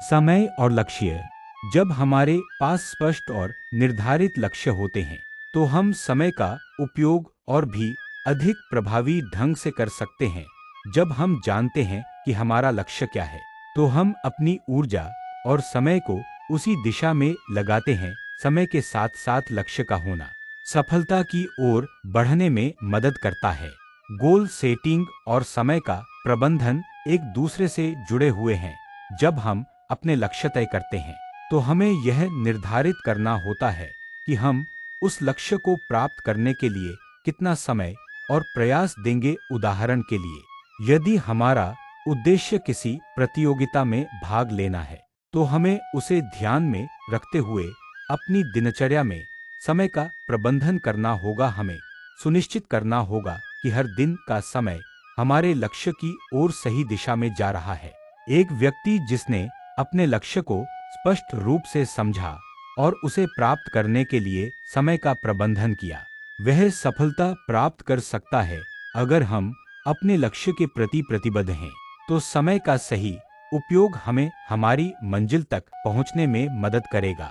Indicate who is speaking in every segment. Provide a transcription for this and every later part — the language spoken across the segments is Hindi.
Speaker 1: समय और लक्ष्य। जब हमारे पास स्पष्ट और निर्धारित लक्ष्य होते हैं तो हम समय का उपयोग और भी अधिक प्रभावी ढंग से कर सकते हैं। जब हम जानते हैं कि हमारा लक्ष्य क्या है तो हम अपनी ऊर्जा और समय को उसी दिशा में लगाते हैं। समय के साथ साथ लक्ष्य का होना सफलता की ओर बढ़ने में मदद करता है। गोल सेटिंग और समय का प्रबंधन एक दूसरे से जुड़े हुए हैं। जब हम अपने लक्ष्य तय करते हैं तो हमें यह निर्धारित करना होता है कि हम उस लक्ष्य को प्राप्त करने के लिए कितना समय और प्रयास देंगे। उदाहरण के लिए, यदि हमारा उद्देश्य किसी प्रतियोगिता में भाग लेना है तो हमें उसे ध्यान में रखते हुए अपनी दिनचर्या में समय का प्रबंधन करना होगा। हमें सुनिश्चित करना होगा कि हर दिन का समय हमारे लक्ष्य की ओर सही दिशा में जा रहा है। एक व्यक्ति जिसने अपने लक्ष्य को स्पष्ट रूप से समझा और उसे प्राप्त करने के लिए समय का प्रबंधन किया, वह सफलता प्राप्त कर सकता है। अगर हम अपने लक्ष्य के प्रति प्रतिबद्ध हैं तो समय का सही उपयोग हमें हमारी मंजिल तक पहुंचने में मदद करेगा।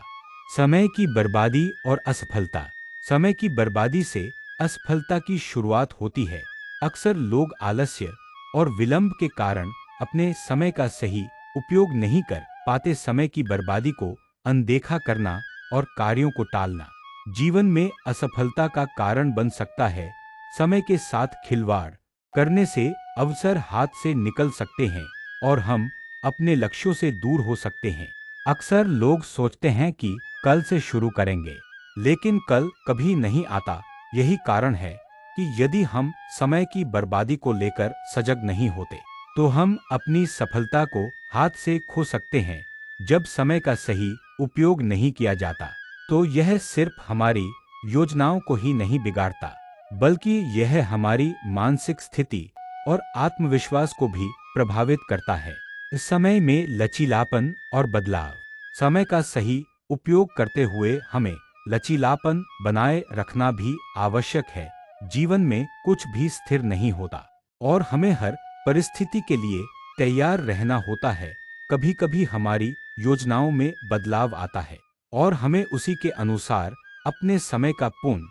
Speaker 1: समय की बर्बादी और असफलता। समय की बर्बादी से असफलता की शुरुआत होती है। अक्सर लोग आलस्य और विलंब के कारण अपने समय का सही उपयोग नहीं कर पाते। समय की बर्बादी को अनदेखा करना और कार्यों को टालना जीवन में असफलता का कारण बन सकता है। समय के साथ खिलवाड़ करने से अवसर हाथ से निकल सकते हैं और हम अपने लक्ष्यों से दूर हो सकते हैं। अक्सर लोग सोचते हैं कि कल से शुरू करेंगे, लेकिन कल कभी नहीं आता। यही कारण है कि यदि हम समय की बर्बादी को लेकर सजग नहीं होते तो हम अपनी सफलता को हाथ से खो सकते हैं। जब समय का सही उपयोग नहीं किया जाता तो यह सिर्फ हमारी योजनाओं को ही नहीं बिगाड़ता, बल्कि यह हमारी मानसिक स्थिति और आत्मविश्वास को भी प्रभावित करता है। इस समय में लचीलापन और बदलाव। समय का सही उपयोग करते हुए हमें लचीलापन बनाए रखना भी आवश्यक है। जीवन में कुछ भी स्थिर नहीं होता और हमें हर परिस्थिति के लिए तैयार रहना होता है। कभी कभी हमारी योजनाओं में बदलाव आता है और हमें उसी के अनुसार अपने समय का पूर्ण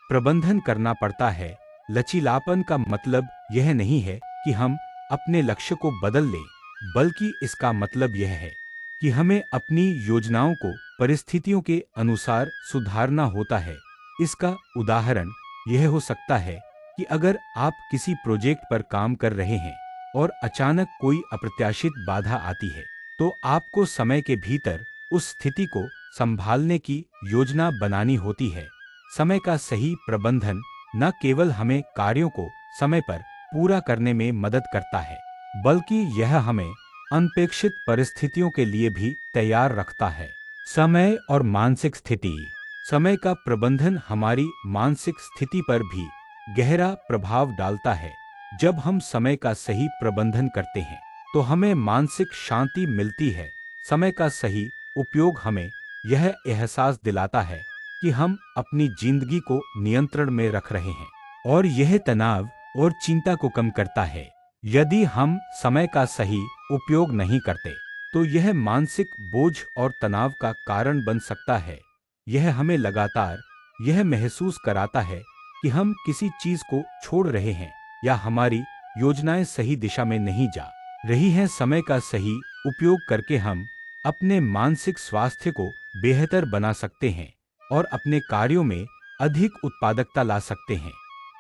Speaker 1: प्रबंधन करना पड़ता है। लचीलापन का मतलब यह नहीं है कि हम अपने लक्ष्य को बदल लें, बल्कि इसका मतलब यह है कि हमें अपनी योजनाओं को परिस्थितियों के अनुसार सुधारना होता है। इसका उदाहरण यह हो सकता है कि अगर आप किसी प्रोजेक्ट पर काम कर रहे हैं और अचानक कोई अप्रत्याशित बाधा आती है तो आपको समय के भीतर उस स्थिति को संभालने की योजना बनानी होती है। समय का सही प्रबंधन न केवल हमें कार्यों को समय पर पूरा करने में मदद करता है, बल्कि यह हमें अनपेक्षित परिस्थितियों के लिए भी तैयार रखता है। समय और मानसिक स्थिति। समय का प्रबंधन हमारी मानसिक स्थिति पर भी गहरा प्रभाव डालता है। जब हम समय का सही प्रबंधन करते हैं तो हमें मानसिक शांति मिलती है। समय का सही उपयोग हमें यह एहसास दिलाता है कि हम अपनी जिंदगी को नियंत्रण में रख रहे हैं और यह तनाव और चिंता को कम करता है। यदि हम समय का सही उपयोग नहीं करते तो यह मानसिक बोझ और तनाव का कारण बन सकता है। यह हमें लगातार यह महसूस कराता है कि हम किसी चीज को छोड़ रहे हैं या हमारी योजनाएं सही दिशा में नहीं जा रही हैं। समय का सही उपयोग करके हम अपने मानसिक स्वास्थ्य को बेहतर बना सकते हैं और अपने कार्यों में अधिक उत्पादकता ला सकते हैं।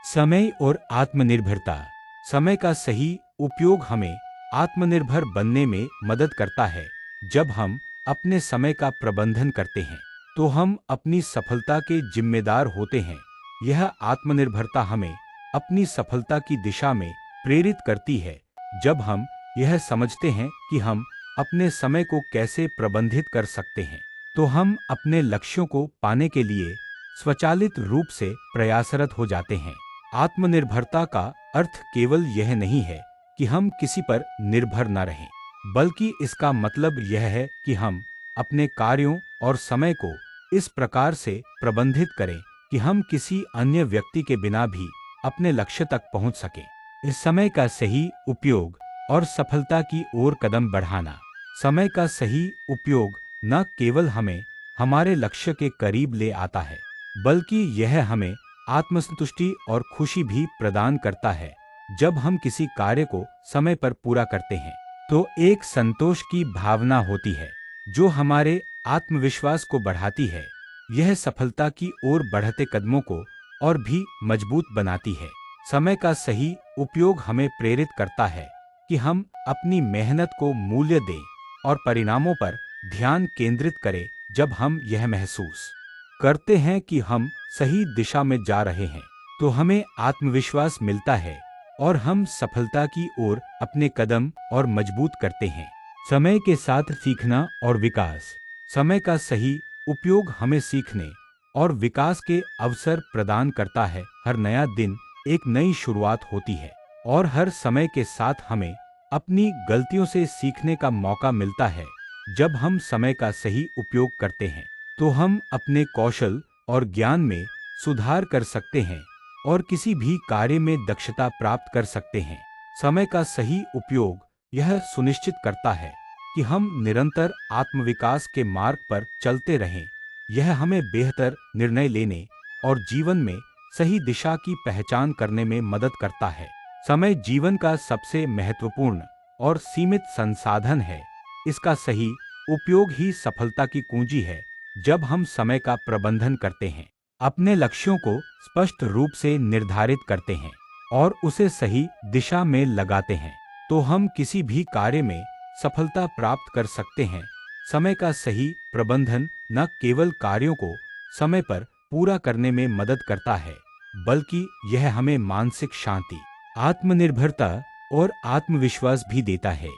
Speaker 1: समय और आत्मनिर्भरता। समय का सही उपयोग हमें आत्मनिर्भर बनने में मदद करता है। जब हम अपने समय का प्रबंधन करते हैं तो हम अपनी सफलता के जिम्मेदार होते हैं। यह आत्मनिर्भरता हमें अपनी सफलता की दिशा में प्रेरित करती है। जब हम यह समझते हैं कि हम अपने समय को कैसे प्रबंधित कर सकते हैं तो हम अपने लक्ष्यों को पाने के लिए स्वचालित रूप से प्रयासरत हो जाते हैं। आत्मनिर्भरता का अर्थ केवल यह नहीं है कि हम किसी पर निर्भर न रहें, बल्कि इसका मतलब यह है कि हम अपने कार्यों और समय को इस प्रकार से प्रबंधित करें कि हम किसी अन्य व्यक्ति के बिना भी अपने लक्ष्य तक पहुंच सकें। इस समय का सही उपयोग और सफलता की ओर कदम बढ़ाना। समय का सही उपयोग न केवल हमें हमारे लक्ष्य के करीब ले आता है, बल्कि यह हमें आत्मसंतुष्टि और खुशी भी प्रदान करता है। जब हम किसी कार्य को समय पर पूरा करते हैं, तो एक संतोष की भावना होती है, जो हमारे आत्मविश्वास को बढ़ाती है। यह सफलता की ओर बढ़ते कदमों को और भी मजबूत बनाती है। समय का सही उपयोग हमें प्रेरित करता है कि हम अपनी मेहनत को मूल्य दें और परिणामों पर ध्यान केंद्रित करें। जब हम यह महसूस करते हैं कि हम सही दिशा में जा रहे हैं, तो हमें आत्मविश्वास मिलता है और हम सफलता की ओर अपने कदम और मजबूत करते हैं। समय के साथ सीखना और विकास। समय का सही उपयोग हमें सीखने और विकास के अवसर प्रदान करता है। हर नया दिन एक नई शुरुआत होती है और हर समय के साथ हमें अपनी गलतियों से सीखने का मौका मिलता है। जब हम समय का सही उपयोग करते हैं, तो हम अपने कौशल और ज्ञान में सुधार कर सकते हैं और किसी भी कार्य में दक्षता प्राप्त कर सकते हैं। समय का सही उपयोग यह सुनिश्चित करता है कि हम निरंतर आत्मविकास के मार्ग पर चलते रहें। यह हमें बेहतर निर्णय लेने और जीवन में सही दिशा की पहचान करने में मदद करता है। समय जीवन का सबसे महत्वपूर्ण और सीमित संसाधन है। इसका सही उपयोग ही सफलता की कुंजी है। जब हम समय का प्रबंधन करते हैं, अपने लक्ष्यों को स्पष्ट रूप से निर्धारित करते हैं और उसे सही दिशा में लगाते हैं, तो हम किसी भी कार्य में सफलता प्राप्त कर सकते हैं। समय का सही प्रबंधन न केवल कार्यों को समय पर पूरा करने में मदद करता है, बल्कि यह हमें मानसिक शांति, आत्मनिर्भरता और आत्मविश्वास भी देता है।